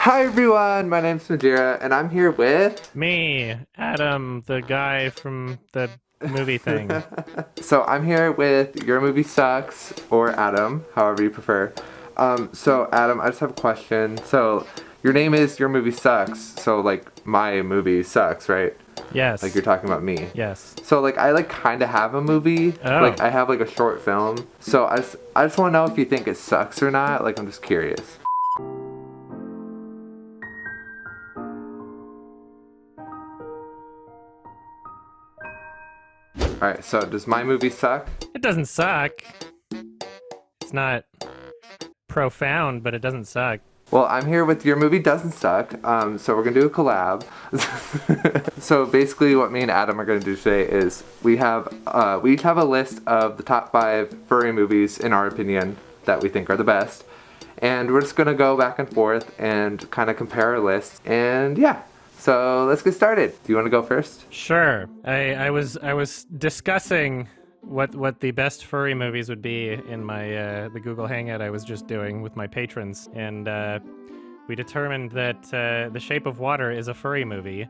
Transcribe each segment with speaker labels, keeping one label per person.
Speaker 1: Hi everyone, my name's Majira, and I'm here with...
Speaker 2: Me, Adam, the guy from the movie thing.
Speaker 1: So I'm here with Your Movie Sucks, or Adam, however you prefer. So Adam, I just have a question. So, your name is Your Movie Sucks, so like, my movie sucks, right?
Speaker 2: Yes.
Speaker 1: Like, you're talking about me.
Speaker 2: Yes.
Speaker 1: So like, I like kind of have a movie.
Speaker 2: Oh.
Speaker 1: Like, I have like a short film. So I just want to know if you think it sucks or not. Like, I'm just curious. Alright, so does my movie suck?
Speaker 2: It doesn't suck. It's not profound, but it doesn't suck.
Speaker 1: Well, I'm here with Your Movie Doesn't Suck, so we're gonna do a collab. So basically what me and Adam are gonna do today is we each have a list of the top 5 furry movies, in our opinion, that we think are the best. And we're just gonna go back and forth and kind of compare our lists, and yeah. So let's get started. Do you want to go first?
Speaker 2: Sure. I was discussing what the best furry movies would be in my the Google Hangout I was just doing with my patrons, and we determined that The Shape of Water is a furry movie,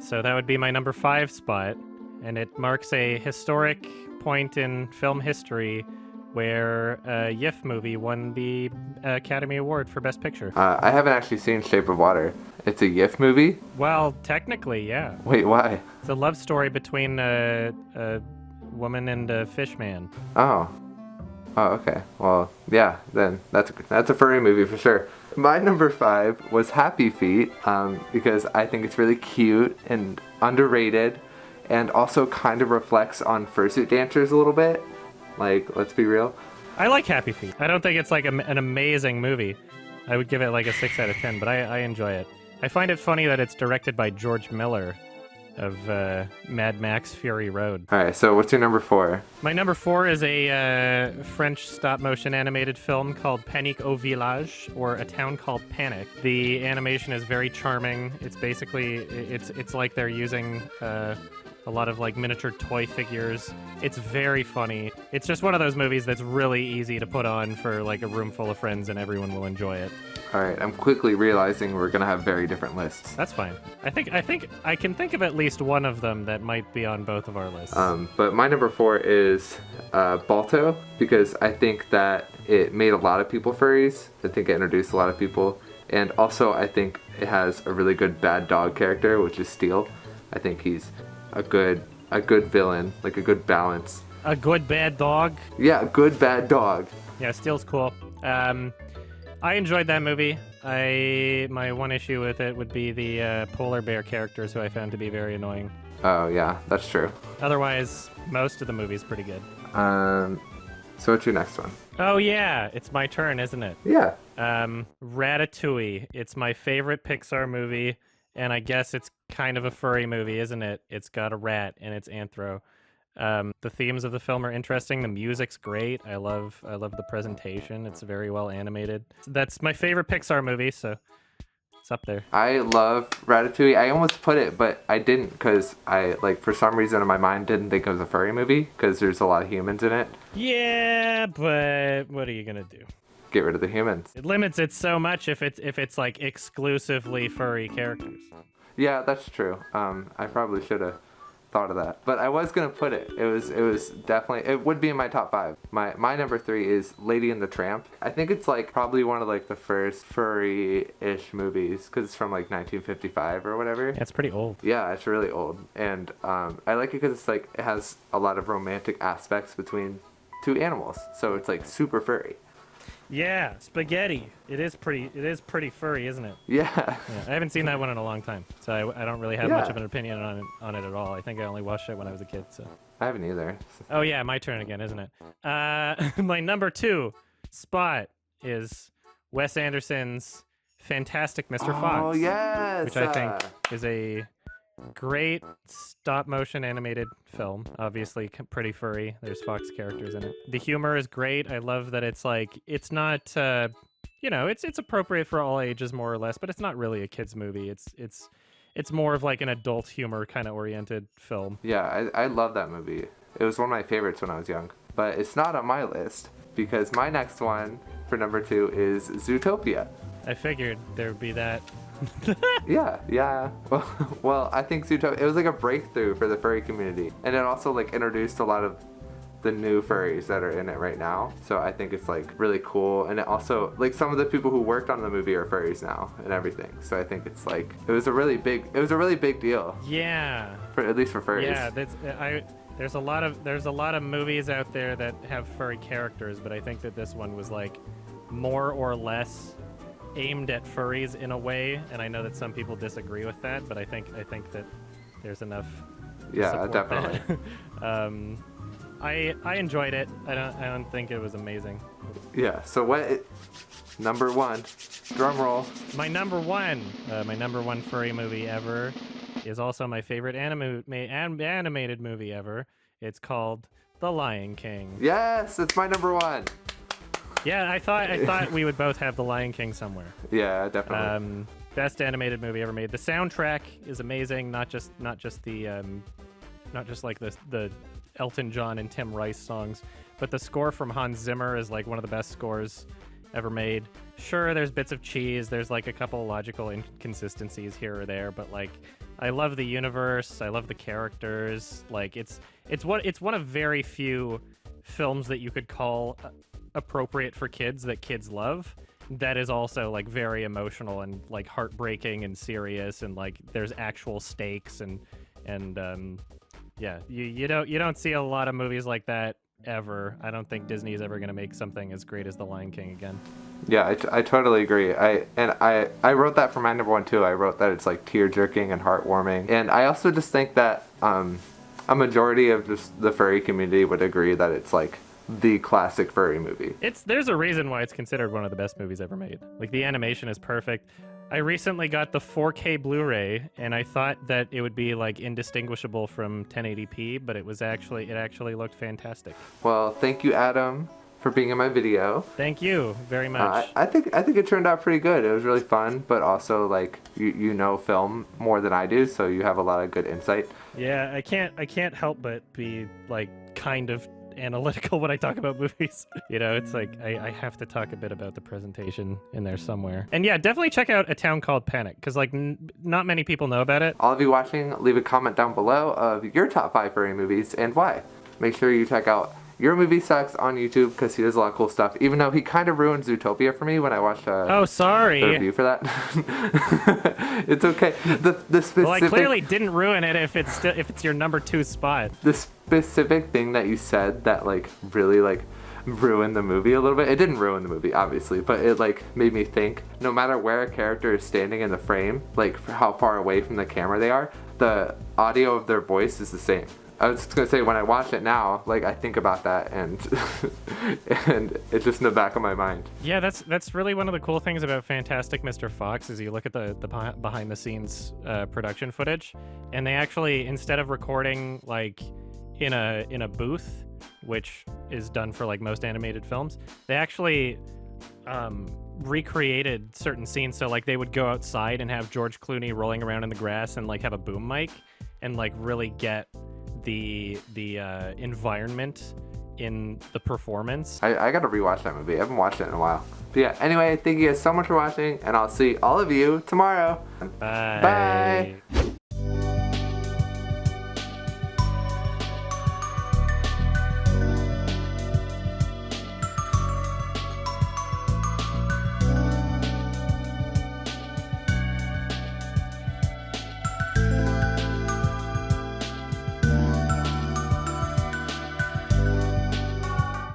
Speaker 2: so that would be my number 5 spot, and it marks a historic point in film history where a YIF movie won the Academy Award for Best Picture.
Speaker 1: I haven't actually seen Shape of Water. It's a YIF movie?
Speaker 2: Well, technically, yeah.
Speaker 1: Wait, why?
Speaker 2: It's a love story between a woman and a fish man.
Speaker 1: Oh. Oh, okay. Well, yeah, then that's a furry movie for sure. My number 5 was Happy Feet, because I think it's really cute and underrated, and also kind of reflects on fursuit dancers a little bit. Like, let's be real.
Speaker 2: I like Happy Feet. I don't think it's like an amazing movie. I would give it like a 6 out of 10, but I enjoy it. I find it funny that it's directed by George Miller of Mad Max Fury Road.
Speaker 1: Alright, so what's your number 4?
Speaker 2: My number 4 is a French stop-motion animated film called Panique au Village, or A Town Called Panic. The animation is very charming. It's basically, it's like they're using a lot of like miniature toy figures. It's very funny. It's just one of those movies that's really easy to put on for like a room full of friends and everyone will enjoy it.
Speaker 1: Alright, I'm quickly realizing we're gonna have very different lists.
Speaker 2: That's fine. I think I can think of at least one of them that might be on both of our lists.
Speaker 1: But my number 4 is Balto, because I think that it made a lot of people furries. I think it introduced a lot of people. And also I think it has a really good bad dog character, which is Steel. I think he's a good villain, like a good balance.
Speaker 2: A good bad dog?
Speaker 1: Yeah, good bad dog.
Speaker 2: Yeah, Steel's cool. I enjoyed that movie. My one issue with it would be the polar bear characters, who I found to be very annoying.
Speaker 1: Oh yeah, that's true.
Speaker 2: Otherwise, most of the movie's pretty good.
Speaker 1: So what's your next one?
Speaker 2: Oh yeah, it's my turn, isn't it?
Speaker 1: Yeah.
Speaker 2: Ratatouille. It's my favorite Pixar movie, and I guess it's kind of a furry movie, isn't it? It's got a rat and it's anthro. The themes of the film are interesting. The music's great. I love the presentation. It's very well animated. That's my favorite Pixar movie, so it's up there.
Speaker 1: I love Ratatouille. I almost put it, but I didn't, because I, like, for some reason in my mind didn't think it was a furry movie, because there's a lot of humans in it.
Speaker 2: Yeah, but what are you gonna do?
Speaker 1: Get rid of the humans.
Speaker 2: It limits it so much if it's like exclusively furry characters.
Speaker 1: Yeah, that's true. I probably should have thought of that, but I was gonna put it. It was definitely, it would be in my top 5. My number 3 is Lady and the Tramp. I think it's like probably one of like the first furry-ish movies, because it's from like 1955 or whatever.
Speaker 2: That's pretty old.
Speaker 1: Yeah, it's really old, and I like it because it's like it has a lot of romantic aspects between two animals, so it's like super furry.
Speaker 2: Yeah, spaghetti. It is pretty furry, isn't it?
Speaker 1: Yeah.
Speaker 2: Yeah, I haven't seen that one in a long time, so I don't really have much of an opinion on it at all. I think I only watched it when I was a kid. So.
Speaker 1: I haven't either.
Speaker 2: Oh yeah, my turn again, isn't it? My number 2 spot is Wes Anderson's Fantastic Mr. Fox.
Speaker 1: Oh yes.
Speaker 2: Which I think is a great stop-motion animated film. Obviously pretty furry. There's fox characters in it. The humor is great. I love that it's like, it's not, it's appropriate for all ages more or less, but it's not really a kid's movie. It's more of like an adult humor kind of oriented film.
Speaker 1: Yeah, I love that movie. It was one of my favorites when I was young, but it's not on my list because my next one for number 2 is Zootopia.
Speaker 2: I figured there would be that.
Speaker 1: Yeah. Well, I think Zootopia, it was like a breakthrough for the furry community. And it also like introduced a lot of the new furries that are in it right now. So I think it's like really cool. And it also, like, some of the people who worked on the movie are furries now and everything. So I think it's like, it was a really big deal.
Speaker 2: Yeah.
Speaker 1: At least for furries.
Speaker 2: Yeah, there's a lot of movies out there that have furry characters, but I think that this one was like more or less aimed at furries in a way, and I know that some people disagree with that, but I think that there's enough.
Speaker 1: Yeah, definitely.
Speaker 2: I enjoyed it. I don't think it was amazing.
Speaker 1: Yeah. So number one, drum roll.
Speaker 2: My number one furry movie ever is also my favorite animated movie ever. It's called The Lion King.
Speaker 1: Yes, it's my number one.
Speaker 2: Yeah, I thought we would both have The Lion King somewhere.
Speaker 1: Yeah, definitely.
Speaker 2: Best animated movie ever made. The soundtrack is amazing. Not just like the Elton John and Tim Rice songs, but the score from Hans Zimmer is like one of the best scores ever made. Sure, there's bits of cheese. There's like a couple logical inconsistencies here or there, but like I love the universe. I love the characters. Like it's one of very few films that you could call appropriate for kids that kids love. That is also like very emotional and like heartbreaking and serious, and like there's actual stakes and yeah, you don't see a lot of movies like that ever. I don't think Disney is ever going to make something as great as The Lion King again. Yeah,
Speaker 1: I totally agree. I wrote that for my number one too. I wrote that it's like tear-jerking and heartwarming. And I also just think that a majority of just the furry community would agree that it's like the classic furry movie.
Speaker 2: There's a reason why it's considered one of the best movies ever made. Like the animation is perfect. I recently got the 4K Blu-ray, and I thought that it would be like indistinguishable from 1080p, but it actually looked fantastic.
Speaker 1: Well, thank you, Adum, for being in my video.
Speaker 2: Thank you very much.
Speaker 1: I think it turned out pretty good. It was really fun, but also like you know film more than I do, so you have a lot of good insight.
Speaker 2: Yeah, I can't help but be like kind of analytical when I talk about movies. You know, it's like I have to talk a bit about the presentation in there somewhere. And yeah, definitely check out A Town Called Panic, because like not many people know about it.
Speaker 1: All of you watching, leave a comment down below of your top 5 furry movies and why. Make sure you check out Your Movie Sucks on YouTube, because he does a lot of cool stuff, even though he kind of ruined Zootopia for me when I watched the review for that. It's okay. The specific...
Speaker 2: Well, I clearly didn't ruin it if it's your number 2 spot.
Speaker 1: The specific thing that you said that like really like ruined the movie a little bit. It didn't ruin the movie, obviously, but it like made me think, no matter where a character is standing in the frame, like how far away from the camera they are, the audio of their voice is the same. I was just gonna say, when I watch it now, like I think about that, and and it's just in the back of my mind.
Speaker 2: Yeah, that's really one of the cool things about Fantastic Mr. Fox is you look at the behind the scenes production footage, and they actually, instead of recording like in a booth, which is done for like most animated films, they actually recreated certain scenes. So like they would go outside and have George Clooney rolling around in the grass and like have a boom mic and like really get the environment in the performance.
Speaker 1: I gotta rewatch that movie. I haven't watched it in a while. But yeah, anyway, thank you guys so much for watching, and I'll see all of you tomorrow.
Speaker 2: Bye.
Speaker 1: Bye.